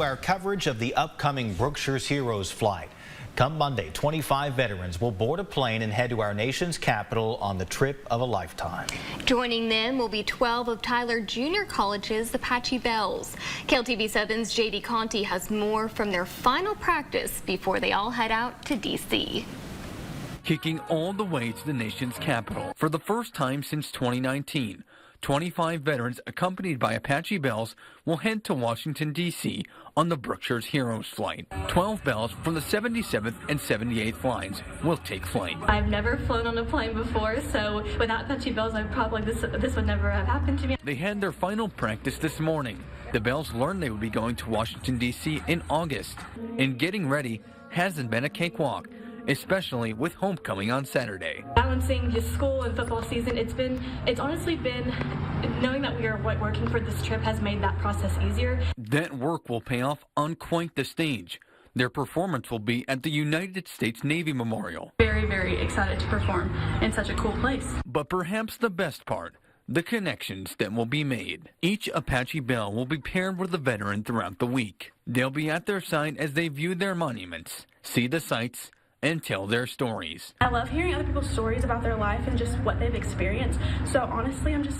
Our coverage of the upcoming Brookshire's Heroes flight. Come Monday, 25 veterans will board a plane and head to our nation's capital on the trip of a lifetime. Joining them will be 12 of Tyler Junior College's Apache Belles. KLTV7's JD Conti has more from their final practice before they all head out to D.C. Kicking all the way to the nation's capital. For the first time since 2019, 25 veterans accompanied by Apache Belles will head to Washington, D.C. on the Brookshire's Heroes flight. 12 Belles from the 77th and 78th lines will take flight. I've never flown on a plane before, so without Apache Belles, I probably this would never have happened to me. They had their final practice this morning. The Belles learned they would be going to Washington, D.C. in August. And getting ready hasn't been a cakewalk, especially with homecoming on Saturday. Balancing just school and football season, it's honestly been, knowing that we are working for this trip has made that process easier. That work will pay off on quite the stage. Their performance will be at the United States Navy Memorial. Very, very excited to perform in such a cool place. But perhaps the best part, the connections that will be made. Each Apache Belle will be paired with a veteran throughout the week. They'll be at their side as they view their monuments, see the sights, and tell their stories. I love hearing other people's stories about their life and just what they've experienced. So honestly, I'm just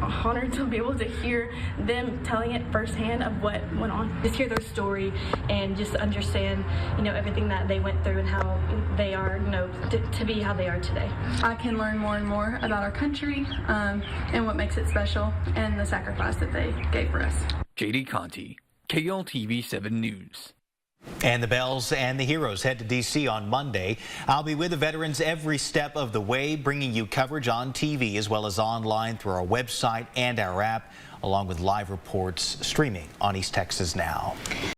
honored to be able to hear them telling it firsthand of what went on. Just hear their story and just understand, everything that they went through and how they are, to be how they are today. I can learn more and more about our country and what makes it special and the sacrifice that they gave for us. JD Conti, KLTV 7 News. And the Belles and the Heroes head to D.C. on Monday. I'll be with the veterans every step of the way, bringing you coverage on TV as well as online through our website and our app, along with live reports streaming on East Texas Now.